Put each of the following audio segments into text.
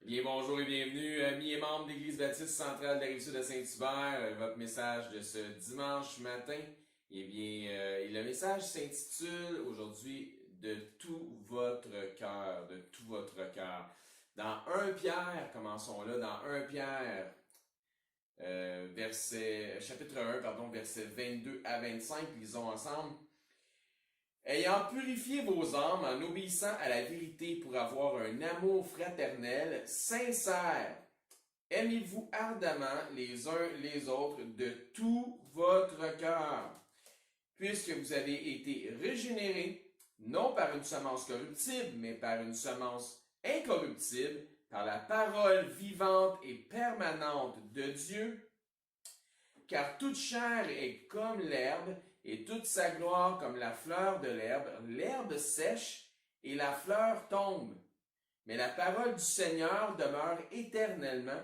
Bien, bonjour et bienvenue, amis et membres de l'Église baptiste centrale de la Rive-Sud de Saint-Hubert. Votre message de ce dimanche matin, et le message s'intitule aujourd'hui « De tout votre cœur », de tout votre cœur. Dans 1 Pierre, commençons là, dans 1 Pierre, chapitre 1, versets 22 à 25, lisons ensemble. Ayant purifié vos âmes en obéissant à la vérité pour avoir un amour fraternel sincère, aimez-vous ardemment les uns les autres de tout votre cœur, puisque vous avez été régénérés, non par une semence corruptible, mais par une semence incorruptible, par la parole vivante et permanente de Dieu, car toute chair est comme l'herbe, et toute sa gloire comme la fleur de l'herbe. L'herbe sèche, et la fleur tombe. Mais la parole du Seigneur demeure éternellement,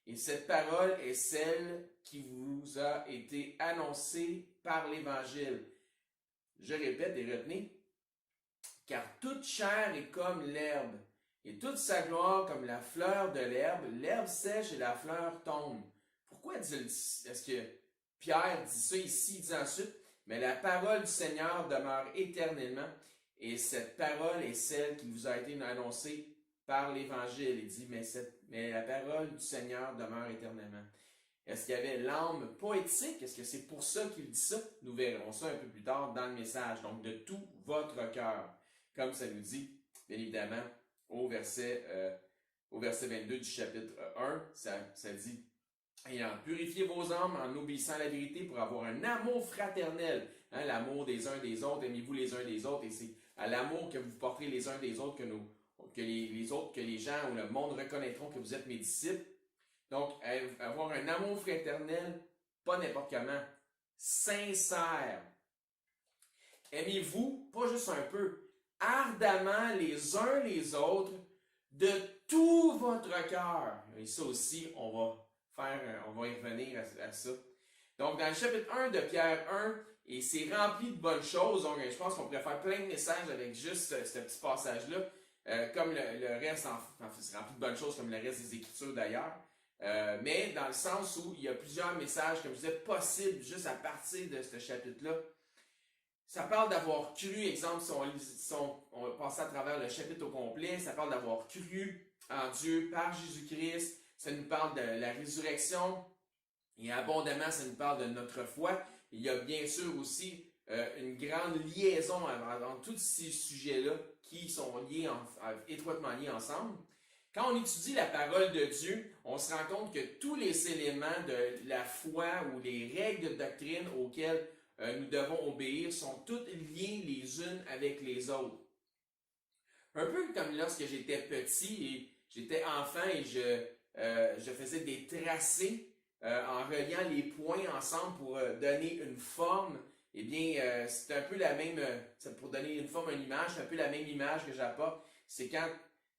et cette parole est celle qui vous a été annoncée par l'Évangile. Je répète et retenez, car toute chair est comme l'herbe, et toute sa gloire comme la fleur de l'herbe. L'herbe sèche et la fleur tombe. Pourquoi est-ce que Pierre dit ça ici? Il dit ensuite, mais la parole du Seigneur demeure éternellement, et cette parole est celle qui vous a été annoncée par l'Évangile. Il dit, mais la parole du Seigneur demeure éternellement. Est-ce qu'il y avait l'âme poétique? Est-ce que c'est pour ça qu'il dit ça? Nous verrons ça un peu plus tard dans le message. Donc, de tout votre cœur. Comme ça nous dit, bien évidemment, au verset 22 du chapitre 1, ça dit, ayant purifié vos âmes en obéissant à la vérité pour avoir un amour fraternel, l'amour des uns des autres, aimez-vous les uns des autres, et c'est à l'amour que vous porterez les uns des autres que les gens ou le monde reconnaîtront que vous êtes mes disciples. Donc, avoir un amour fraternel, pas n'importe comment, sincère. Aimez-vous, pas juste un peu, ardemment les uns les autres, de tout votre cœur. Et ça aussi, on va y revenir à ça. Donc, dans le chapitre 1 de Pierre 1, et c'est rempli de bonnes choses. Donc, je pense qu'on pourrait faire plein de messages avec juste ce petit passage-là. Comme le reste, c'est rempli de bonnes choses comme le reste des Écritures d'ailleurs. Mais dans le sens où il y a plusieurs messages, comme je disais, possibles juste à partir de ce chapitre-là. Ça parle d'avoir cru, exemple, si on va passer à travers le chapitre au complet, ça parle d'avoir cru en Dieu par Jésus-Christ, ça nous parle de la résurrection, et abondamment, ça nous parle de notre foi. Il y a bien sûr aussi une grande liaison entre tous ces sujets-là qui sont étroitement liés ensemble. Quand on étudie la parole de Dieu, on se rend compte que tous les éléments de la foi ou les règles de doctrine auxquelles nous devons obéir sont toutes liées les unes avec les autres. Un peu comme lorsque j'étais petit et j'étais enfant et je faisais des tracés en reliant les points ensemble pour donner une forme. Eh bien, c'est un peu la même, pour donner une forme à une image, c'est un peu la même image que j'apporte. C'est quand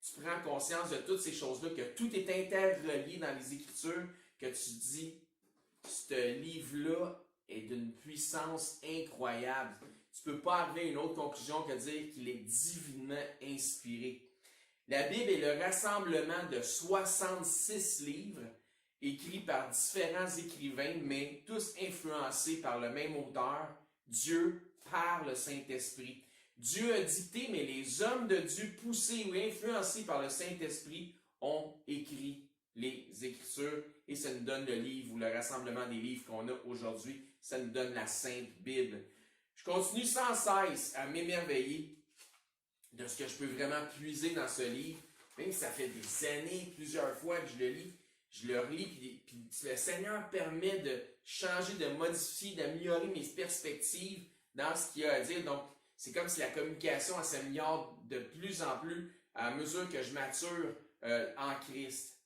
tu prends conscience de toutes ces choses-là, que tout est interrelié dans les Écritures, que tu dis, ce livre-là est d'une puissance incroyable. Tu peux pas arriver à une autre conclusion que dire qu'il est divinement inspiré. La Bible est le rassemblement de 66 livres écrits par différents écrivains, mais tous influencés par le même auteur, Dieu, par le Saint-Esprit. Dieu a dicté, mais les hommes de Dieu, poussés ou influencés par le Saint-Esprit, ont écrit les Écritures, et ça nous donne le livre ou le rassemblement des livres qu'on a aujourd'hui. Ça nous donne la Sainte Bible. Je continue sans cesse à m'émerveiller de ce que je peux vraiment puiser dans ce livre. Même si ça fait des années, plusieurs fois que je le lis, je le relis, puis le Seigneur permet de changer, de modifier, d'améliorer mes perspectives dans ce qu'il a à dire. Donc, c'est comme si la communication s'améliore de plus en plus à mesure que je mature en Christ.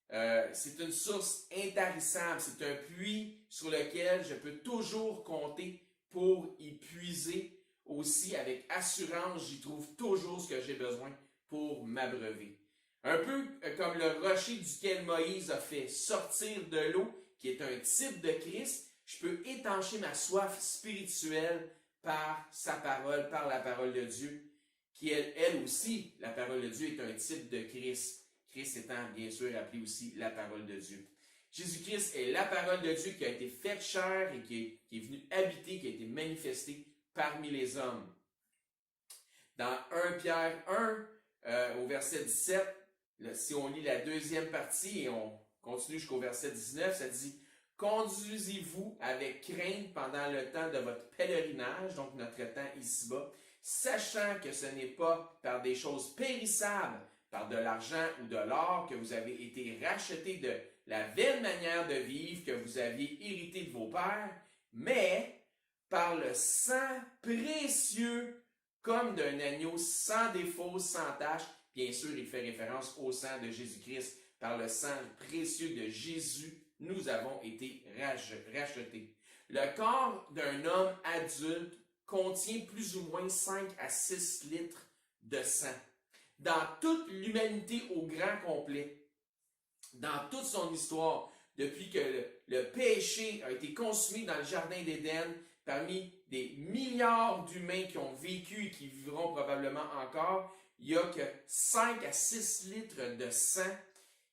C'est une source intarissable, c'est un puits sur lequel je peux toujours compter pour y puiser. Aussi, avec assurance, j'y trouve toujours ce que j'ai besoin pour m'abreuver. Un peu comme le rocher duquel Moïse a fait sortir de l'eau, qui est un type de Christ, je peux étancher ma soif spirituelle par sa parole, par la parole de Dieu, qui elle aussi, la parole de Dieu est un type de Christ, Christ étant bien sûr appelé aussi la parole de Dieu. Jésus-Christ est la parole de Dieu qui a été faite chair et qui est venue habiter, qui a été manifestée parmi les hommes. Dans 1 Pierre 1, au verset 17, si on lit la deuxième partie et on continue jusqu'au verset 19, ça dit « Conduisez-vous avec crainte pendant le temps de votre pèlerinage, donc notre temps ici-bas, sachant que ce n'est pas par des choses périssables, par de l'argent ou de l'or que vous avez été rachetés de la vaine manière de vivre que vous aviez hérité de vos pères, mais par le sang précieux comme d'un agneau sans défaut, sans tache. » Bien sûr, il fait référence au sang de Jésus-Christ. Par le sang précieux de Jésus, nous avons été rachetés. Le corps d'un homme adulte contient plus ou moins 5 à 6 litres de sang. Dans toute l'humanité au grand complet, dans toute son histoire, depuis que le péché a été consumé dans le jardin d'Éden, parmi des milliards d'humains qui ont vécu et qui vivront probablement encore, il n'y a que 5 à 6 litres de sang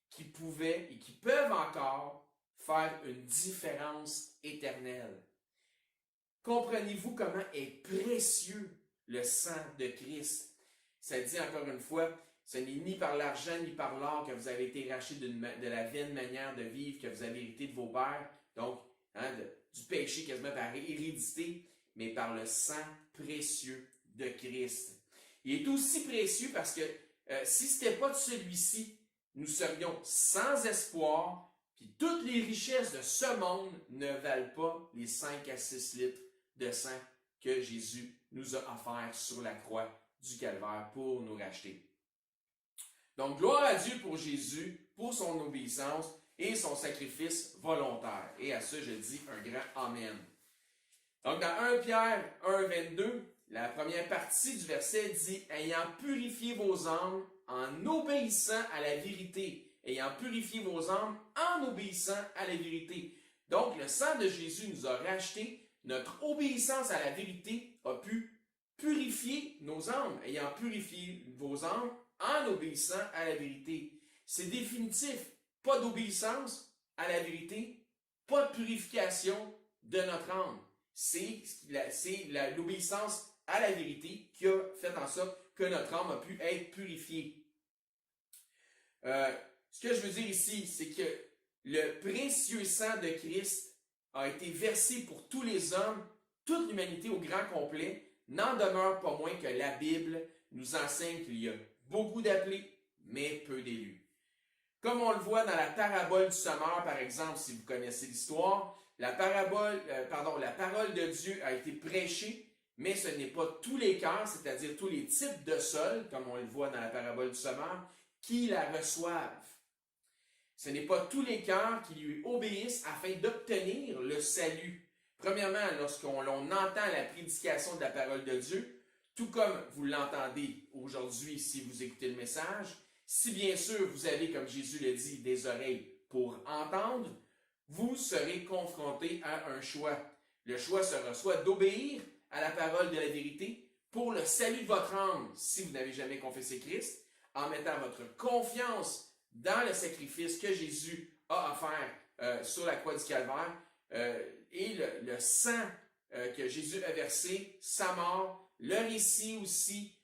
qui pouvaient et qui peuvent encore faire une différence éternelle. Comprenez-vous comment est précieux le sang de Christ? Ça dit encore une fois, ce n'est ni par l'argent ni par l'or que vous avez été rachetés de la vaine manière de vivre que vous avez hérité de vos pères, donc du péché quasiment par hérédité, mais par le sang précieux de Christ. Il est aussi précieux parce que si ce n'était pas de celui-ci, nous serions sans espoir, puis toutes les richesses de ce monde ne valent pas les 5 à 6 litres de sang que Jésus nous a offert sur la croix du Calvaire pour nous racheter. Donc, gloire à Dieu pour Jésus, pour son obéissance et son sacrifice volontaire. Et à ça, je dis un grand Amen. Donc, dans 1 Pierre 1, 22, la première partie du verset dit « Ayant purifié vos âmes en obéissant à la vérité. » Ayant purifié vos âmes en obéissant à la vérité. Donc, le sang de Jésus nous a rachetés. Notre obéissance à la vérité a pu purifier nos âmes. Ayant purifié vos âmes en obéissant à la vérité. C'est définitif. Pas d'obéissance à la vérité, pas de purification de notre âme. C'est l'obéissance à la vérité qui a fait en sorte que notre âme a pu être purifiée. Ce que je veux dire ici, c'est que le précieux sang de Christ a été versé pour tous les hommes, toute l'humanité au grand complet. N'en demeure pas moins que la Bible nous enseigne qu'il y a beaucoup d'appelés, mais peu d'élus. Comme on le voit dans la parabole du semeur, par exemple, si vous connaissez l'histoire, la parole de Dieu a été prêchée, mais ce n'est pas tous les cœurs, c'est-à-dire tous les types de sols, comme on le voit dans la parabole du semeur, qui la reçoivent. Ce n'est pas tous les cœurs qui lui obéissent afin d'obtenir le salut. Premièrement, lorsqu'on entend la prédication de la parole de Dieu, tout comme vous l'entendez aujourd'hui si vous écoutez le message, si bien sûr vous avez, comme Jésus le dit, des oreilles pour entendre, vous serez confronté à un choix. Le choix sera soit d'obéir à la parole de la vérité pour le salut de votre âme, si vous n'avez jamais confessé Christ, en mettant votre confiance dans le sacrifice que Jésus a offert sur la croix du Calvaire et le sang que Jésus a versé, sa mort, le récit aussi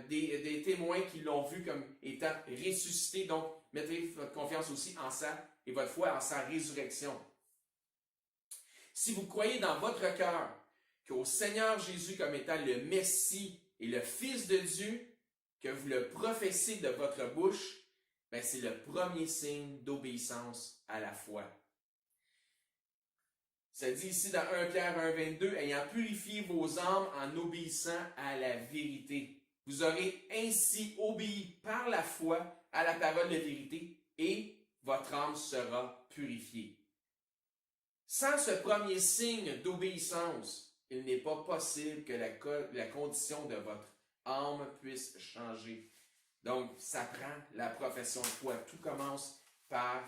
des témoins qui l'ont vu comme étant ressuscité. Donc, mettez votre confiance aussi en ça et votre foi en sa résurrection. Si vous croyez dans votre cœur qu'au Seigneur Jésus comme étant le Messie et le Fils de Dieu, que vous le professez de votre bouche, ben c'est le premier signe d'obéissance à la foi. Ça dit ici dans 1 Pierre 1, 22, « Ayant purifié vos âmes en obéissant à la vérité. Vous aurez ainsi obéi par la foi à la parole de vérité et votre âme sera purifiée. » Sans ce premier signe d'obéissance, il n'est pas possible que la condition de votre âme puisse changer. Donc, ça prend la profession de foi. Tout commence par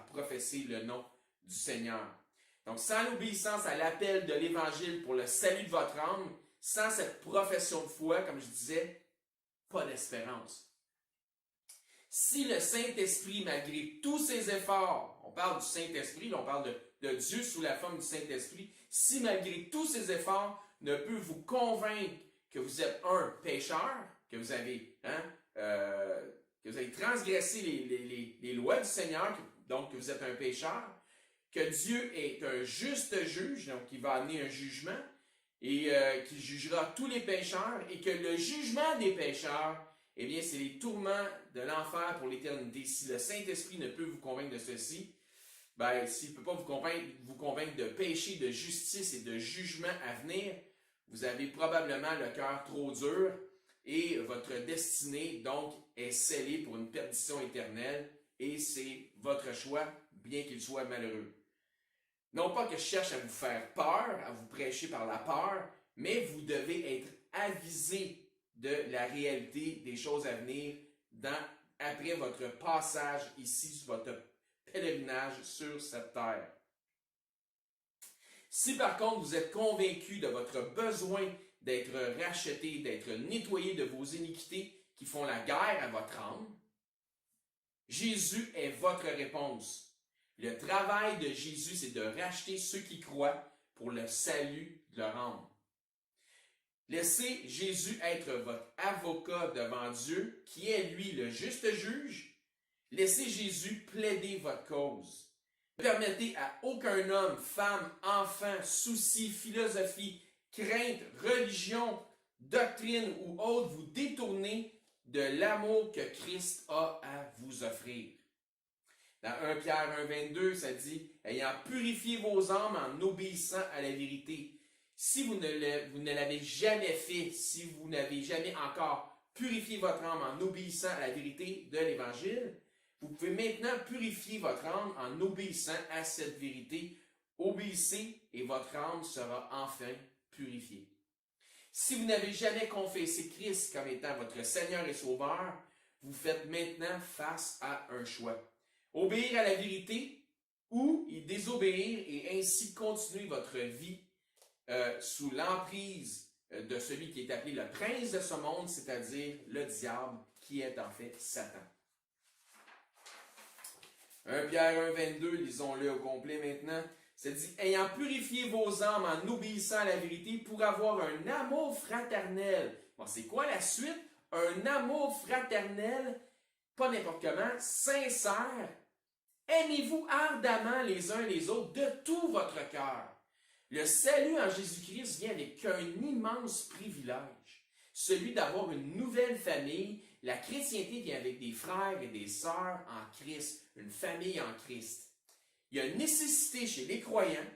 professer le nom du Seigneur. Donc, sans l'obéissance à l'appel de l'Évangile pour le salut de votre âme, sans cette profession de foi, comme je disais, pas d'espérance. Si le Saint-Esprit, malgré tous ses efforts, on parle du Saint-Esprit, là, on parle de Dieu sous la forme du Saint-Esprit, si malgré tous ses efforts ne peut vous convaincre que vous êtes un pécheur, que vous avez, que vous avez transgressé les lois du Seigneur, donc que vous êtes un pécheur, que Dieu est un juste juge, donc il va amener un jugement, et qu'il jugera tous les pécheurs, et que le jugement des pécheurs, eh bien, c'est les tourments de l'enfer pour l'éternité. Si le Saint-Esprit ne peut vous convaincre de ceci, ben, s'il ne peut pas vous convaincre de péché, de justice et de jugement à venir, vous avez probablement le cœur trop dur et votre destinée, donc, est scellée pour une perdition éternelle et c'est votre choix, bien qu'il soit malheureux. Non pas que je cherche à vous faire peur, à vous prêcher par la peur, mais vous devez être avisé de la réalité des choses à venir après votre passage ici, sur votre pèlerinage sur cette terre. Si par contre vous êtes convaincu de votre besoin d'être racheté, d'être nettoyé de vos iniquités qui font la guerre à votre âme, Jésus est votre réponse. Le travail de Jésus, c'est de racheter ceux qui croient pour le salut de leur âme. Laissez Jésus être votre avocat devant Dieu, qui est lui le juste juge. Laissez Jésus plaider votre cause. Ne permettez à aucun homme, femme, enfant, souci, philosophie, crainte, religion, doctrine ou autre vous détourner de l'amour que Christ a à vous offrir. Dans 1 Pierre 1,22, ça dit « Ayant purifié vos âmes en obéissant à la vérité ». Si vous ne l'avez jamais fait, si vous n'avez jamais encore purifié votre âme en obéissant à la vérité de l'Évangile, vous pouvez maintenant purifier votre âme en obéissant à cette vérité. Obéissez et votre âme sera enfin purifiée. Si vous n'avez jamais confessé Christ comme étant votre Seigneur et Sauveur, vous faites maintenant face à un choix. Obéir à la vérité ou y désobéir et ainsi continuer votre vie sous l'emprise de celui qui est appelé le prince de ce monde, c'est-à-dire le diable, qui est en fait Satan. 1 Pierre 1,22, lisons-le au complet maintenant. Ça dit « Ayant purifié vos âmes en obéissant à la vérité pour avoir un amour fraternel. » Bon, c'est quoi la suite? Un amour fraternel, pas n'importe comment, sincère. Aimez-vous ardemment les uns les autres de tout votre cœur. Le salut en Jésus-Christ vient avec un immense privilège, celui d'avoir une nouvelle famille. La chrétienté vient avec des frères et des sœurs en Christ, une famille en Christ. Il y a une nécessité chez les croyants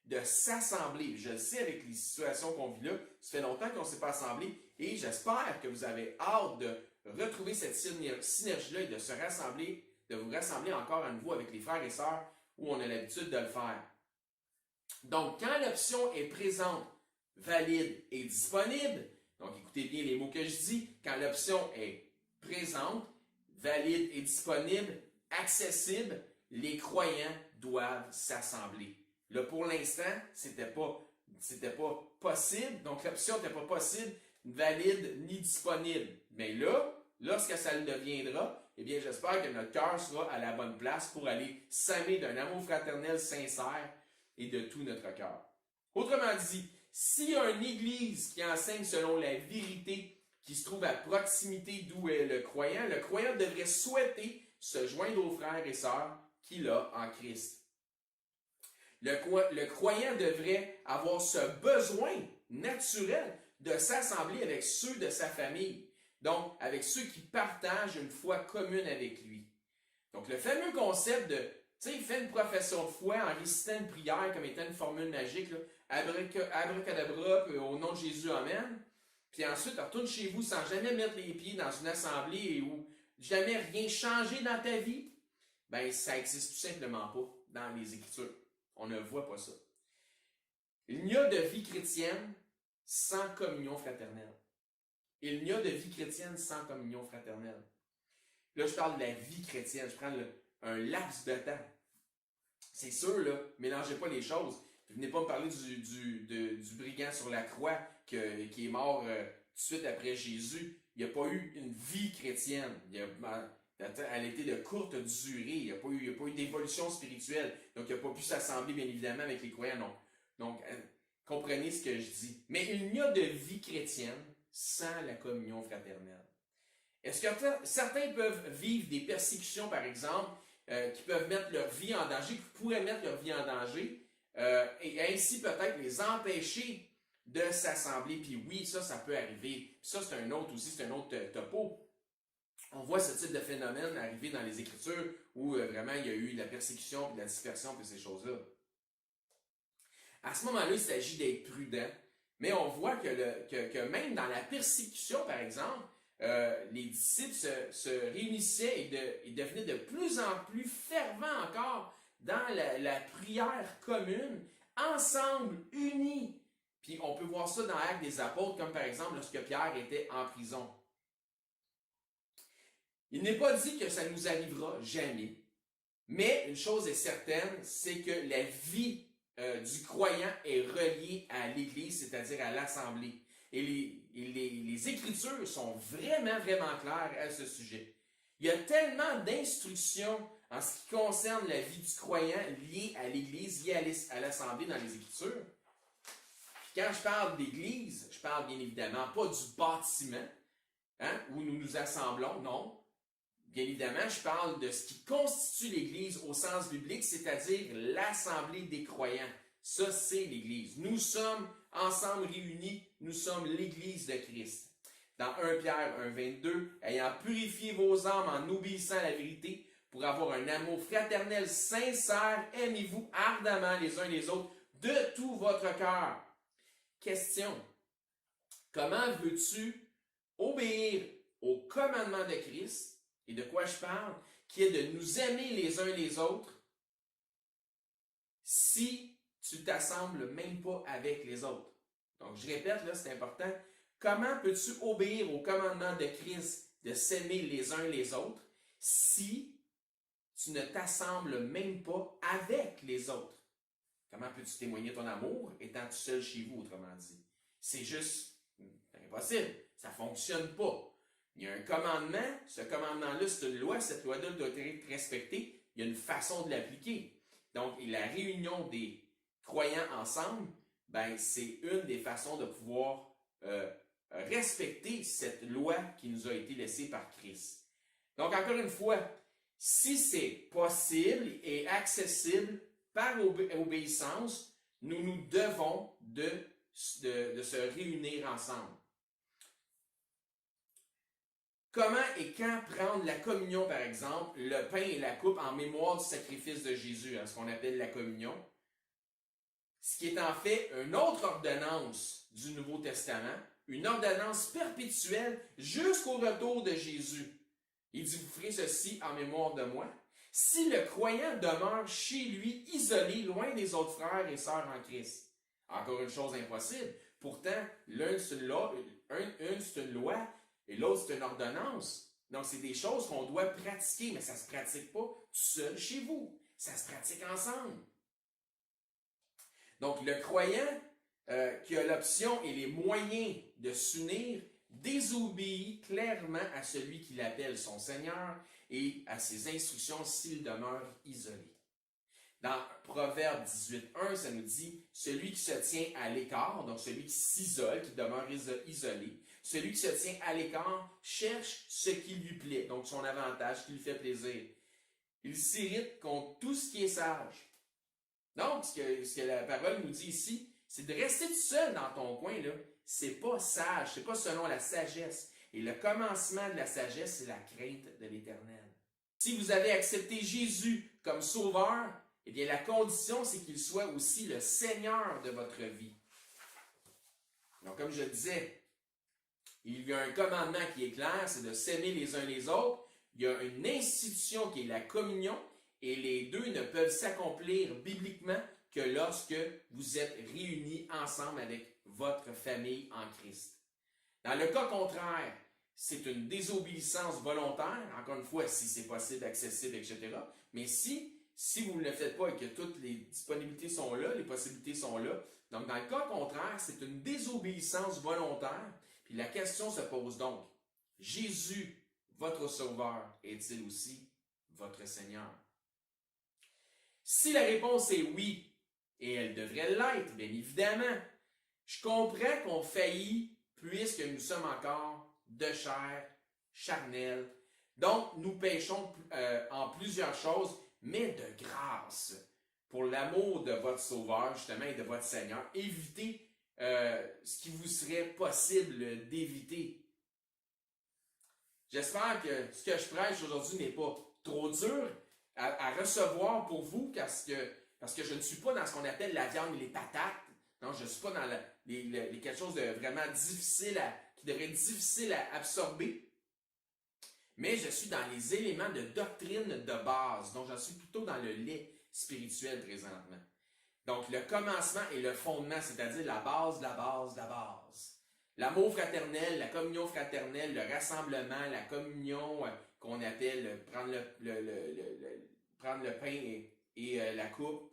de s'assembler. Je le sais avec les situations qu'on vit là, ça fait longtemps qu'on ne s'est pas assemblé et j'espère que vous avez hâte de retrouver cette synergie-là et de se rassembler, de vous rassembler encore à nouveau avec les frères et sœurs où on a l'habitude de le faire. Donc, quand l'option est présente, valide et disponible, donc écoutez bien les mots que je dis, quand l'option est présente, valide et disponible, accessible, les croyants doivent s'assembler. Là, pour l'instant, c'était pas possible, donc l'option n'était pas possible, valide ni disponible. Mais là, lorsque ça le deviendra, eh bien, j'espère que notre cœur sera à la bonne place pour aller s'aimer d'un amour fraternel sincère et de tout notre cœur. Autrement dit, s'il y a une église qui enseigne selon la vérité qui se trouve à proximité d'où est le croyant devrait souhaiter se joindre aux frères et sœurs qu'il a en Christ. Le croyant devrait avoir ce besoin naturel de s'assembler avec ceux de sa famille, donc avec ceux qui partagent une foi commune avec lui. Donc le fameux concept de, tu sais, il fait une profession de foi en récitant une prière comme étant une formule magique, là, abracadabra, au nom de Jésus, amen. Puis ensuite, retourne chez vous sans jamais mettre les pieds dans une assemblée ou jamais rien changer dans ta vie. Ben, ça n'existe tout simplement pas dans les Écritures. On ne voit pas ça. Il n'y a de vie chrétienne sans communion fraternelle. Il n'y a de vie chrétienne sans communion fraternelle. Là, je parle de la vie chrétienne. Je prends un laps de temps. C'est sûr, là, mélangez pas les choses. Venez pas me parler du brigand sur la croix qui est mort tout de suite après Jésus. Il n'y a pas eu une vie chrétienne. Elle a été de courte durée. Il n'y a pas eu d'évolution spirituelle. Donc, il n'a pas pu s'assembler, bien évidemment, avec les croyants. Non. Donc, comprenez ce que je dis. Mais il n'y a de vie chrétienne sans la communion fraternelle. Est-ce que certains peuvent vivre des persécutions, par exemple, qui peuvent mettre leur vie en danger, qui pourraient mettre leur vie en danger, et ainsi peut-être les empêcher de s'assembler? Puis oui, ça peut arriver. Puis ça, c'est un autre topo. On voit ce type de phénomène arriver dans les Écritures où vraiment il y a eu de la persécution, puis de la dispersion, puis ces choses-là. À ce moment-là, il s'agit d'être prudent, mais on voit que même dans la persécution, par exemple, les disciples se réunissaient et devenaient de plus en plus fervents encore dans la prière commune, ensemble, unis. Puis on peut voir ça dans l'Acte des Apôtres, comme par exemple lorsque Pierre était en prison. Il n'est pas dit que ça nous arrivera jamais, mais une chose est certaine, c'est que la vie du croyant est reliée à l'Église, c'est-à-dire à l'Assemblée. Et les Écritures sont vraiment, vraiment claires à ce sujet. Il y a tellement d'instructions en ce qui concerne la vie du croyant liée à l'Église, liée à l'Assemblée dans les Écritures. Puis quand je parle d'Église, je parle bien évidemment pas du bâtiment où nous nous assemblons, non. Bien évidemment, je parle de ce qui constitue l'Église au sens biblique, c'est-à-dire l'Assemblée des croyants. Ça, c'est l'Église. Nous sommes ensemble réunis, nous sommes l'Église de Christ. Dans 1 Pierre 1,22, ayant purifié vos âmes en obéissant à la vérité, pour avoir un amour fraternel sincère, aimez-vous ardemment les uns les autres de tout votre cœur. Question. Comment veux-tu obéir au commandement de Christ? Et de quoi je parle? Qui est de nous aimer les uns les autres si tu t'assembles même pas avec les autres. Donc, je répète, là, c'est important. Comment peux-tu obéir au commandement de Christ de s'aimer les uns les autres si tu ne t'assembles même pas avec les autres? Comment peux-tu témoigner ton amour étant tout seul chez vous, autrement dit? C'est juste impossible. Ça ne fonctionne pas. Il y a un commandement, ce commandement-là, c'est une loi, cette loi-là doit être respectée, il y a une façon de l'appliquer. Donc, la réunion des croyants ensemble, ben, c'est une des façons de pouvoir respecter cette loi qui nous a été laissée par Christ. Donc, encore une fois, si c'est possible et accessible par obéissance, nous devons de se réunir ensemble. Comment et quand prendre la communion, par exemple, le pain et la coupe en mémoire du sacrifice de Jésus, ce qu'on appelle la communion, ce qui est en fait une autre ordonnance du Nouveau Testament, une ordonnance perpétuelle jusqu'au retour de Jésus. Il dit, vous ferez ceci en mémoire de moi. Si le croyant demeure chez lui, isolé, loin des autres frères et sœurs en Christ. Encore une chose impossible. Pourtant, l'une c'est une loi, et l'autre, c'est une ordonnance. Donc, c'est des choses qu'on doit pratiquer, mais ça ne se pratique pas tout seul chez vous. Ça se pratique ensemble. Donc, le croyant qui a l'option et les moyens de s'unir désobéit clairement à celui qui l'appelle son Seigneur et à ses instructions s'il demeure isolé. Dans Proverbe 18.1, ça nous dit « Celui qui se tient à l'écart », donc celui qui s'isole, qui demeure isolé, celui qui se tient à l'écart cherche ce qui lui plaît, donc son avantage, ce qui lui fait plaisir. Il s'irrite contre tout ce qui est sage. Donc, ce que la parole nous dit ici, c'est de rester tout seul dans ton coin, là. C'est pas sage, c'est pas selon la sagesse. Et le commencement de la sagesse, c'est la crainte de l'Éternel. Si vous avez accepté Jésus comme sauveur, eh bien, la condition, c'est qu'il soit aussi le Seigneur de votre vie. Donc, comme je le disais, il y a un commandement qui est clair, c'est de s'aimer les uns les autres. Il y a une institution qui est la communion, et les deux ne peuvent s'accomplir bibliquement que lorsque vous êtes réunis ensemble avec votre famille en Christ. Dans le cas contraire, c'est une désobéissance volontaire, encore une fois, si c'est possible, accessible, etc. Mais si vous ne le faites pas et que toutes les disponibilités sont là, les possibilités sont là, donc dans le cas contraire, c'est une désobéissance volontaire. Puis la question se pose donc, Jésus votre Sauveur est-il aussi votre Seigneur? Si la réponse est oui, et elle devrait l'être, bien évidemment, je comprends qu'on faillit puisque nous sommes encore de chair charnelle. Donc, nous péchons en plusieurs choses, mais de grâce. Pour l'amour de votre Sauveur, justement, et de votre Seigneur, évitez ce qui vous serait possible d'éviter. J'espère que ce que je prêche aujourd'hui n'est pas trop dur à recevoir pour vous, parce que je ne suis pas dans ce qu'on appelle la viande et les patates. Non, je ne suis pas dans quelque chose de vraiment difficile, qui devrait être difficile à absorber. Mais je suis dans les éléments de doctrine de base. Donc, je suis plutôt dans le lait spirituel présentement. Donc, le commencement et le fondement, c'est-à-dire la base de la base de la base. L'amour fraternel, la communion fraternelle, le rassemblement, la communion qu'on appelle prendre le pain et la coupe,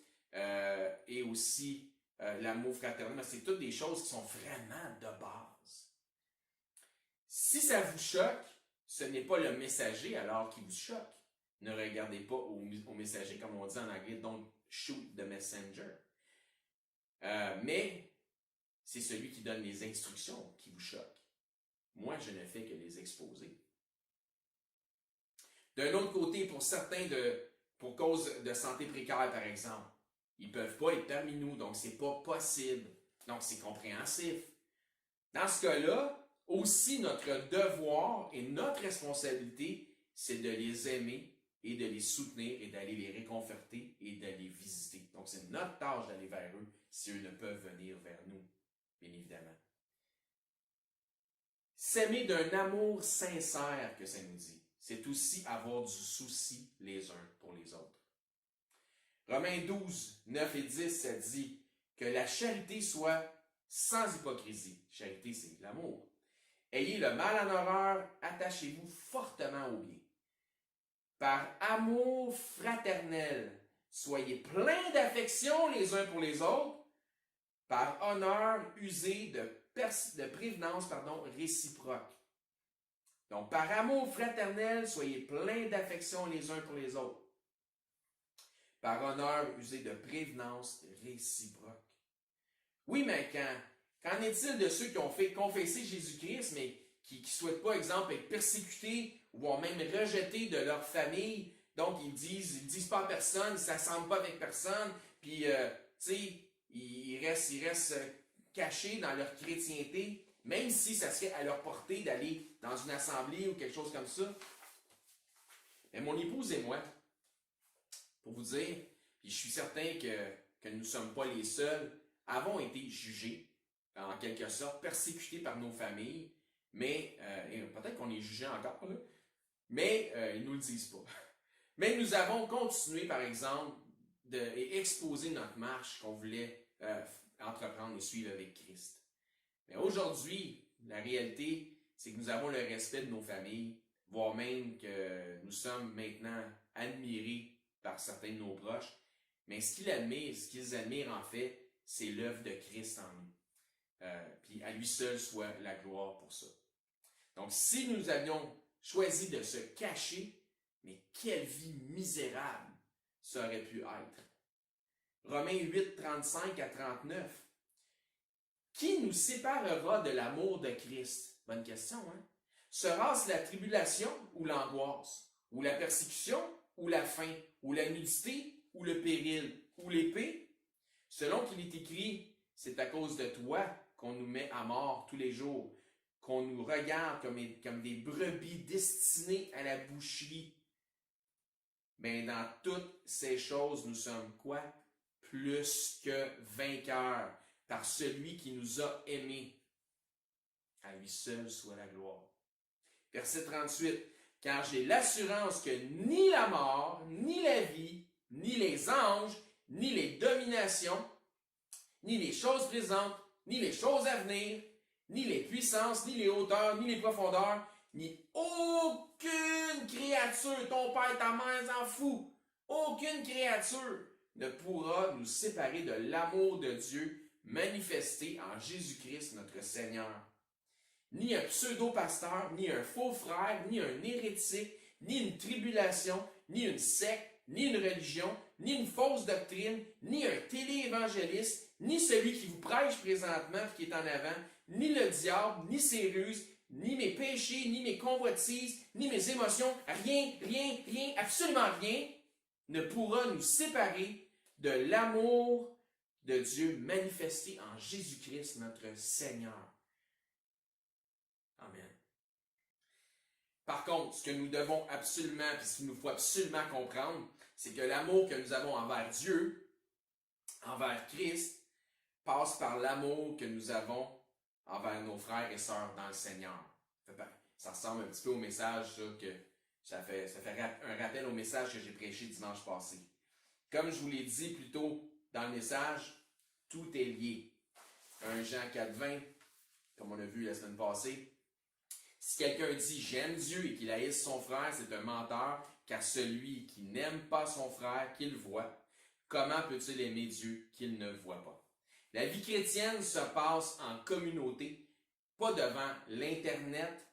et aussi l'amour fraternel. C'est toutes des choses qui sont vraiment de base. Si ça vous choque, ce n'est pas le messager alors qui vous choque. Ne regardez pas au messager, comme on dit en anglais, don't shoot the messenger. Mais c'est celui qui donne les instructions qui vous choque. Moi, je ne fais que les exposer. D'un autre côté, pour certains, pour cause de santé précaire, par exemple, ils ne peuvent pas être parmi nous, donc ce n'est pas possible. Donc, c'est compréhensif. Dans ce cas-là, aussi, notre devoir et notre responsabilité, c'est de les aimer et de les soutenir et d'aller les réconforter et de les visiter. Donc, c'est notre tâche d'aller vers eux si eux ne peuvent venir vers nous, bien évidemment. S'aimer d'un amour sincère que ça nous dit, c'est aussi avoir du souci les uns pour les autres. Romains 12, 9 et 10, ça dit que la charité soit sans hypocrisie. Charité, c'est l'amour. Ayez le mal en horreur, attachez-vous fortement au bien. Par amour fraternel, soyez pleins d'affection les uns pour les autres. Par honneur, usez de prévenance réciproque. Donc, par amour fraternel, soyez pleins d'affection les uns pour les autres. Par honneur, usez de prévenance réciproque. Oui, mais qu'en est-il de ceux qui ont fait confesser Jésus-Christ, mais qui ne souhaitent pas, exemple, être persécutés ou voire même rejetés de leur famille? Donc, ils disent pas à personne, ils ne s'assemblent pas avec personne, puis, tu sais, ils restent cachés dans leur chrétienté, même si ça serait à leur portée d'aller dans une assemblée ou quelque chose comme ça. Mais mon épouse et moi, pour vous dire, puis je suis certain que nous ne sommes pas les seuls, avons été jugés, en quelque sorte, persécutés par nos familles, mais peut-être qu'on est jugés encore, là, mais ils ne nous le disent pas. Mais nous avons continué, par exemple, et exposer notre marche qu'on voulait entreprendre et suivre avec Christ. Mais aujourd'hui, la réalité, c'est que nous avons le respect de nos familles, voire même que nous sommes maintenant admirés par certains de nos proches. Mais ce qu'ils admirent en fait, c'est l'œuvre de Christ en nous. Puis à lui seul soit la gloire pour ça. Donc si nous avions choisi de se cacher, mais quelle vie misérable ça aurait pu être. Romains 8, 35 à 39. Qui nous séparera de l'amour de Christ? Bonne question, hein? Sera-ce la tribulation ou l'angoisse? Ou la persécution ou la faim? Ou la nudité ou le péril? Ou l'épée? Selon qu'il est écrit, c'est à cause de toi qu'on nous met à mort tous les jours, qu'on nous regarde comme des brebis destinées à la boucherie. Mais dans toutes ces choses, nous sommes quoi? Plus que vainqueurs par celui qui nous a aimés. À lui seul soit la gloire. Verset 38. Car j'ai l'assurance que ni la mort, ni la vie, ni les anges, ni les dominations, ni les choses présentes, ni les choses à venir, ni les puissances, ni les hauteurs, ni les profondeurs, ni aucune créature, ton père, ta mère s'en fout, aucune créature ne pourra nous séparer de l'amour de Dieu manifesté en Jésus-Christ notre Seigneur. ni un pseudo-pasteur, ni un faux frère, ni un hérétique, ni une tribulation, ni une secte, ni une religion, ni une fausse doctrine, ni un télé-évangéliste, ni celui qui vous prêche présentement et qui est en avant, ni le diable, ni ses ruses, ni mes péchés, ni mes convoitises, ni mes émotions, rien, absolument rien ne pourra nous séparer de l'amour de Dieu manifesté en Jésus-Christ, notre Seigneur. Amen. Par contre, ce que nous devons absolument, puis ce qu'il nous faut absolument comprendre, c'est que l'amour que nous avons envers Dieu, envers Christ, passe par l'amour que nous avons envers nos frères et sœurs dans le Seigneur. Ça ressemble un petit peu au message ça fait un rappel au message que j'ai prêché dimanche passé. Comme je vous l'ai dit plus tôt dans le message, tout est lié. 1 Jean 4,20, comme on a vu la semaine passée, si quelqu'un dit « j'aime Dieu » et qu'il haïsse son frère, c'est un menteur, car celui qui n'aime pas son frère, qu'il voit, comment peut-il aimer Dieu qu'il ne voit pas? La vie chrétienne se passe en communauté, pas devant l'Internet,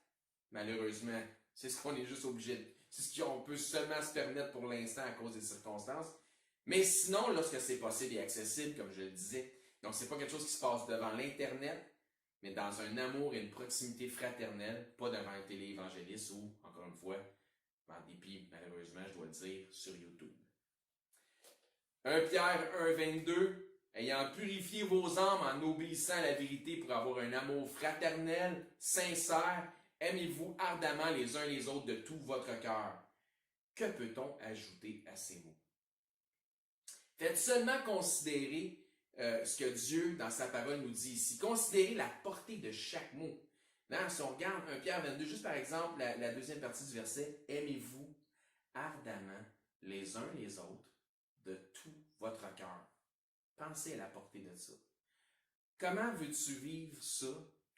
malheureusement. C'est ce qu'on est juste obligé, c'est ce qu'on peut seulement se permettre pour l'instant à cause des circonstances. Mais sinon, lorsque c'est possible et accessible, comme je le disais, donc c'est pas quelque chose qui se passe devant l'Internet, mais dans un amour et une proximité fraternelle, pas devant un télé-évangéliste ou, encore une fois, en dépit, malheureusement, je dois le dire, sur YouTube. 1 Pierre 1,22, ayant purifié vos âmes en obéissant à la vérité pour avoir un amour fraternel, sincère, aimez-vous ardemment les uns les autres de tout votre cœur. Que peut-on ajouter à ces mots? Faites seulement considérer ce que Dieu, dans sa parole, nous dit ici. Considérez la portée de chaque mot. Là, si on regarde 1 Pierre 22, juste par exemple, la deuxième partie du verset, aimez-vous ardemment les uns les autres de tout votre cœur. Pensez à la portée de ça. Comment veux-tu vivre ça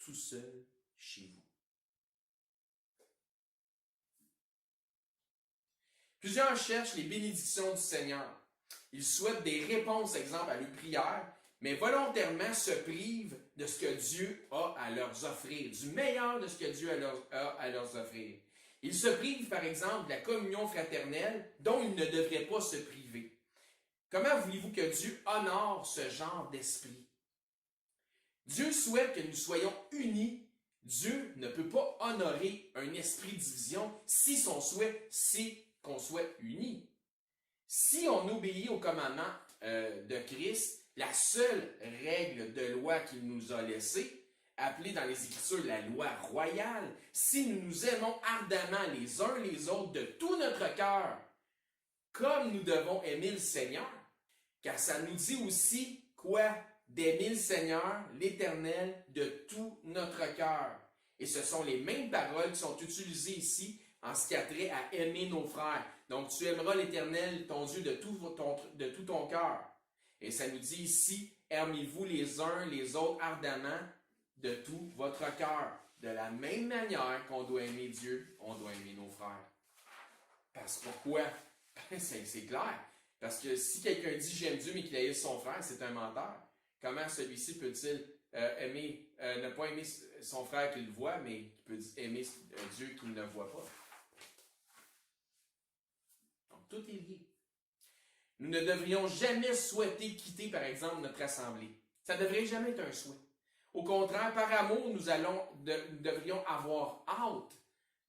tout seul chez vous? Plusieurs cherchent les bénédictions du Seigneur. Ils souhaitent des réponses, exemple, à leurs prières, mais volontairement se privent de ce que Dieu a à leur offrir, du meilleur de ce que Dieu a à leur offrir. Ils se privent, par exemple, de la communion fraternelle dont ils ne devraient pas se priver. Comment voulez-vous que Dieu honore ce genre d'esprit? Dieu souhaite que nous soyons unis. Dieu ne peut pas honorer un esprit de division si son souhait, c'est qu'on soit unis. Si on obéit au commandement de Christ, la seule règle de loi qu'il nous a laissée, appelée dans les Écritures la loi royale, si nous nous aimons ardemment les uns les autres de tout notre cœur, comme nous devons aimer le Seigneur, car ça nous dit aussi quoi? D'aimer le Seigneur, l'Éternel, de tout notre cœur. Et ce sont les mêmes paroles qui sont utilisées ici en ce qui a trait à aimer nos frères. Donc, tu aimeras l'Éternel, ton Dieu, de tout ton cœur. Et ça nous dit ici, aimez-vous les uns les autres ardemment de tout votre cœur. De la même manière qu'on doit aimer Dieu, on doit aimer nos frères. Parce que pourquoi? C'est clair. Parce que si quelqu'un dit j'aime Dieu mais qu'il haïsse son frère, c'est un menteur. Comment celui-ci peut-il ne pas aimer son frère qu'il voit, mais qui peut aimer Dieu qu'il ne voit pas? Donc tout est lié. Nous ne devrions jamais souhaiter quitter, par exemple, notre assemblée. Ça ne devrait jamais être un souhait. Au contraire, par amour, nous devrions avoir hâte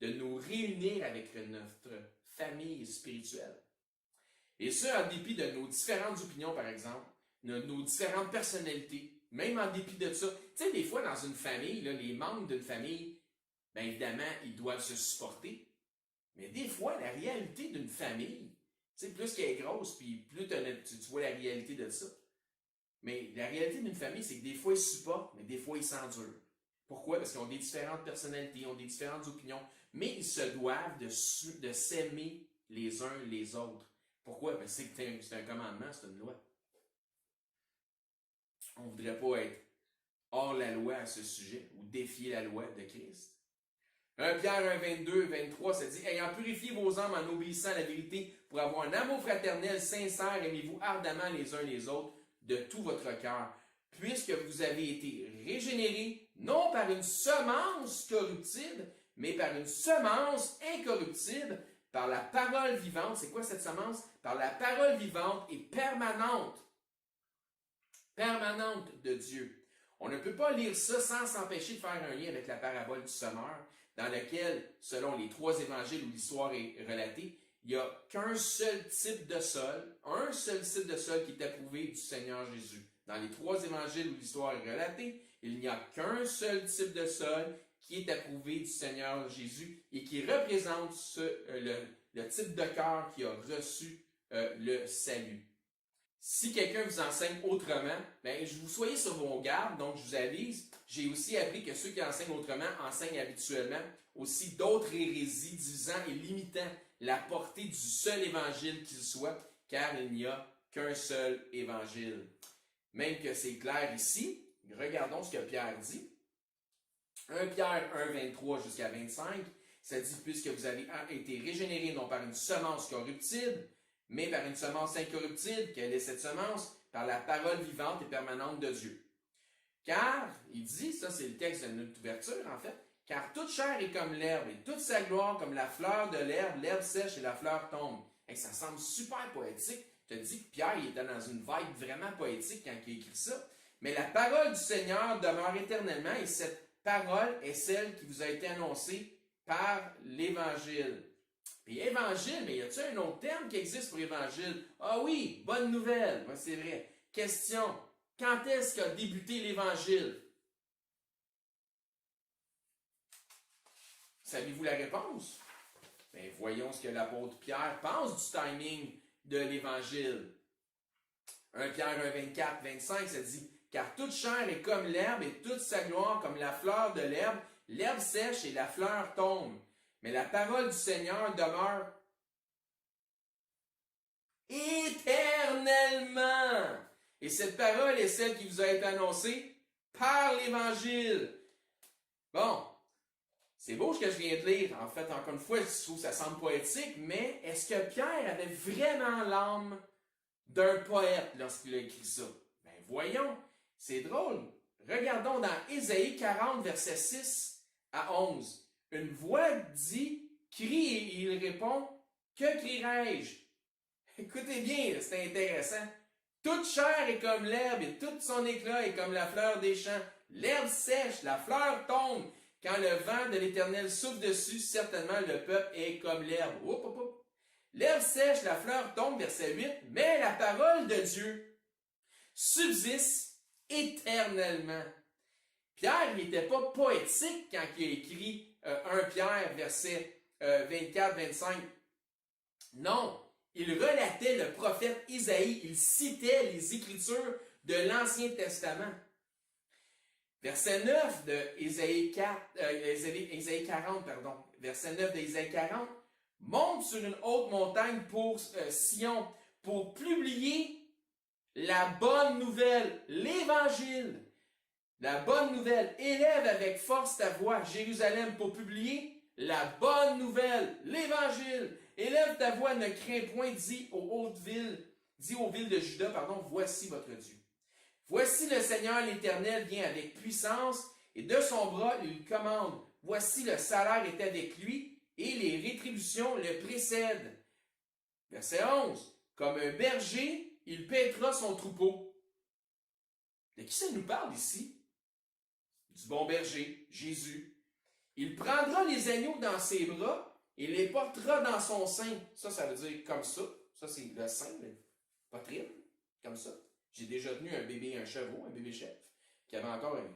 de nous réunir avec notre famille spirituelle. Et ce, en dépit de nos différentes opinions, par exemple, de nos différentes personnalités, même en dépit de ça. Tu sais, des fois, dans une famille, là, les membres d'une famille, bien évidemment, ils doivent se supporter. Mais des fois, la réalité d'une famille, tu sais, plus qu'elle est grosse, puis plus tu vois la réalité de ça. Mais la réalité d'une famille, c'est que des fois, ils se supportent, mais des fois, ils s'endurent. Pourquoi? Parce qu'ils ont des différentes personnalités, ils ont des différentes opinions, mais ils se doivent de s'aimer les uns les autres. Pourquoi? Parce que c'est un commandement, c'est une loi. On ne voudrait pas être hors la loi à ce sujet ou défier la loi de Christ. 1 Pierre 1, 22, 23, ça dit « Ayant purifié vos âmes en obéissant à la vérité pour avoir un amour fraternel sincère, aimez-vous ardemment les uns les autres de tout votre cœur. Puisque vous avez été régénérés, non par une semence corruptible, mais par une semence incorruptible, par la parole vivante. C'est quoi cette semence? Par la parole vivante et permanente de Dieu. On ne peut pas lire ça sans s'empêcher de faire un lien avec la parabole du semeur, dans laquelle, selon les 3 évangiles où l'histoire est relatée, il n'y a qu'un seul type de sol, un seul type de sol qui est approuvé du Seigneur Jésus. Dans les 3 évangiles où l'histoire est relatée, il n'y a qu'un seul type de sol qui est approuvé du Seigneur Jésus et qui représente le type de cœur qui a reçu le salut. Si quelqu'un vous enseigne autrement, je vous soyez sur vos gardes, donc je vous avise. J'ai aussi appris que ceux qui enseignent autrement enseignent habituellement aussi d'autres hérésies divisant et limitant la portée du seul évangile qu'il soit, car il n'y a qu'un seul évangile. Même que c'est clair ici, regardons ce que Pierre dit. 1 Pierre 1, 23 jusqu'à 25, ça dit « Puisque vous avez été régénérés non par une semence corruptible, mais par une semence incorruptible. » Quelle est cette semence? Par la parole vivante et permanente de Dieu. Car, il dit, ça c'est le texte de notre ouverture en fait, « Car toute chair est comme l'herbe, et toute sa gloire comme la fleur de l'herbe sèche et la fleur tombe. » Ça semble super poétique. Je te dis que Pierre il était dans une vibe vraiment poétique quand il a écrit ça. Mais la parole du Seigneur demeure éternellement, et cette parole est celle qui vous a été annoncée par l'Évangile. Puis évangile, mais y a-t-il un autre terme qui existe pour évangile? Ah oui, bonne nouvelle, ouais, c'est vrai. Question, quand est-ce qu'a débuté l'évangile? Savez-vous la réponse? Voyons ce que l'apôtre Pierre pense du timing de l'évangile. 1 Pierre 1, 24, 25, ça dit « Car toute chair est comme l'herbe et toute sa gloire comme la fleur de l'herbe. L'herbe sèche et la fleur tombe. Mais la parole du Seigneur demeure éternellement. Et cette parole est celle qui vous a été annoncée par l'Évangile. » Bon, c'est beau ce que je viens de lire. En fait, encore une fois, je trouve que ça semble poétique, mais est-ce que Pierre avait vraiment l'âme d'un poète lorsqu'il a écrit ça? Voyons, c'est drôle. Regardons dans Ésaïe 40, versets 6 à 11. Une voix dit « Crie » et il répond « Que crierai-je » Écoutez bien, c'est intéressant. Toute chair est comme l'herbe et tout son éclat est comme la fleur des champs. L'herbe sèche, la fleur tombe. Quand le vent de l'Éternel souffle dessus, certainement le peuple est comme l'herbe. L'herbe sèche, la fleur tombe, verset 8. Mais la parole de Dieu subsiste éternellement. Pierre n'était pas poétique quand il a écrit 1 Pierre, verset 24-25. Non, il relatait le prophète Isaïe, il citait les Écritures de l'Ancien Testament. Verset 9 de Ésaïe 40, verset 9 d'Ésaïe 40, « Monte sur une haute montagne pour Sion, pour publier la bonne nouvelle, l'Évangile. La bonne nouvelle, élève avec force ta voix, Jérusalem, pour publier la bonne nouvelle, l'Évangile. Élève ta voix, ne crains point, dis aux villes de Juda, voici votre Dieu. Voici le Seigneur l'Éternel vient avec puissance, et de son bras il commande. Voici le salaire est avec lui, et les rétributions le précèdent. » Verset 11. « Comme un berger, il paîtra son troupeau. » De qui ça nous parle ici? Du bon berger, Jésus. « Il prendra les agneaux dans ses bras et les portera dans son sein. » Ça veut dire comme ça. Ça, c'est le sein, la poitrine, comme ça. J'ai déjà tenu un bébé chef, qui avait encore une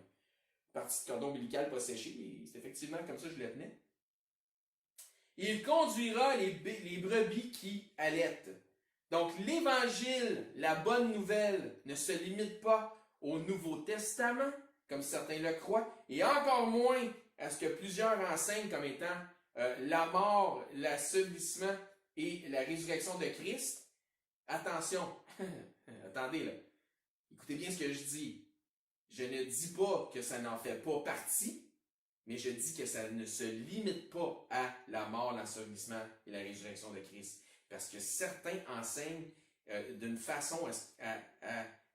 partie de cordon ombilical pas séchée, et c'est effectivement comme ça que je le tenais. « Il conduira les brebis qui allaitent. » Donc, l'Évangile, la bonne nouvelle, ne se limite pas au Nouveau Testament, comme certains le croient, et encore moins à ce que plusieurs enseignent comme étant la mort, l'assouvissement et la résurrection de Christ. Attention, attendez là, écoutez bien ce que je dis. Je ne dis pas que ça n'en fait pas partie, mais je dis que ça ne se limite pas à la mort, l'assouvissement et la résurrection de Christ. Parce que certains enseignent d'une façon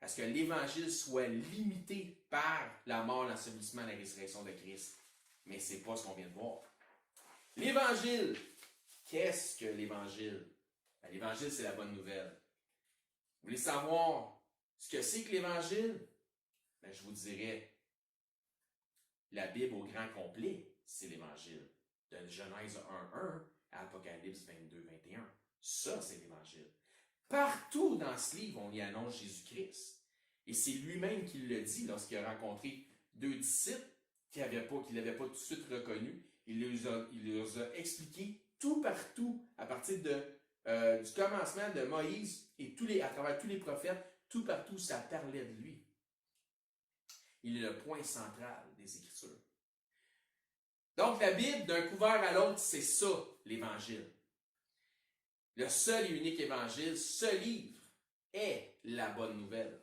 à à ce que l'Évangile soit limité par la mort, l'ensevelissement et la résurrection de Christ. Mais ce n'est pas ce qu'on vient de voir. L'Évangile, qu'est-ce que l'Évangile? Ben, l'Évangile, c'est la bonne nouvelle. Vous voulez savoir ce que c'est que l'Évangile? Ben, je vous dirais, la Bible au grand complet, c'est l'Évangile. De Genèse 1:1 à Apocalypse 22:21. Ça, c'est l'Évangile. Partout dans ce livre, on y annonce Jésus-Christ. Et c'est lui-même qui le dit lorsqu'il a rencontré deux disciples qu'il n'avait pas tout de suite reconnus. Il les a expliqué tout partout, à partir du commencement de Moïse et à travers tous les prophètes, tout partout, ça parlait de lui. Il est le point central des Écritures. Donc, la Bible, d'un couvert à l'autre, c'est ça, l'Évangile. Le seul et unique Évangile, ce livre, est la bonne nouvelle.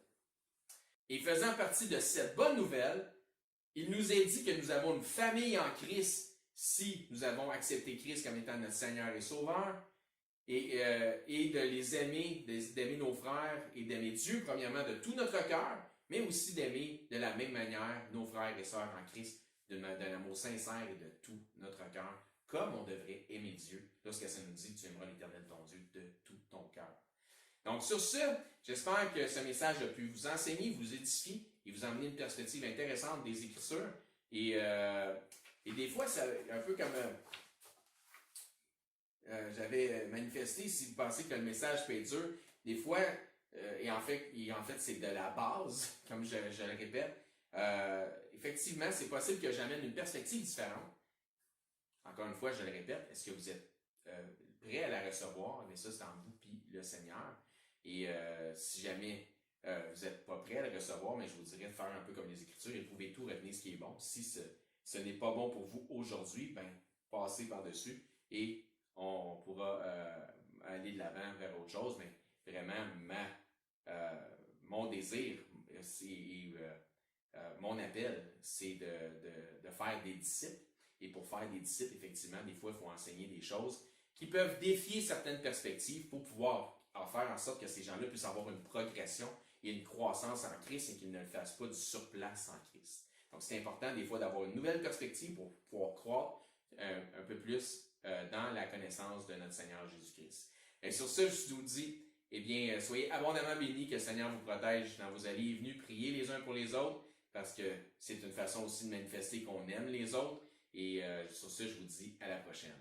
Et faisant partie de cette bonne nouvelle, il nous est dit que nous avons une famille en Christ si nous avons accepté Christ comme étant notre Seigneur et Sauveur, et de les aimer, d'aimer nos frères et d'aimer Dieu, premièrement, de tout notre cœur, mais aussi d'aimer de la même manière nos frères et sœurs en Christ, d'un amour sincère et de tout notre cœur, comme on devrait aimer Dieu, lorsque ça nous dit « Tu aimeras l'Éternel ton Dieu de tout ton cœur ». Donc sur ce, j'espère que ce message a pu vous enseigner, vous édifier et vous emmener une perspective intéressante des Écritures. Et des fois, c'est un peu comme j'avais manifesté, si vous pensez que le message peut être dur, des fois, et en fait c'est de la base, comme je le répète, effectivement, c'est possible que j'amène une perspective différente. Encore une fois, je le répète, est-ce que vous êtes prêts à la recevoir? Mais ça, c'est en vous puis le Seigneur. Et si jamais vous n'êtes pas prêts à le recevoir, mais je vous dirais de faire un peu comme les Écritures, éprouvez tout, retenez ce qui est bon. Si ce n'est pas bon pour vous aujourd'hui, ben passez par-dessus et on pourra aller de l'avant vers autre chose. Mais vraiment, mon désir, mon appel, c'est de faire des disciples. Et pour faire des disciples, effectivement, des fois, il faut enseigner des choses qui peuvent défier certaines perspectives pour pouvoir faire en sorte que ces gens-là puissent avoir une progression et une croissance en Christ et qu'ils ne fassent pas du surplace en Christ. Donc, c'est important des fois d'avoir une nouvelle perspective pour pouvoir croître un peu plus dans la connaissance de notre Seigneur Jésus-Christ. Et sur ce, je vous dis, eh bien, soyez abondamment bénis, que le Seigneur vous protège dans vos allées et venues, priez les uns pour les autres, parce que c'est une façon aussi de manifester qu'on aime les autres. Et sur ce, je vous dis à la prochaine.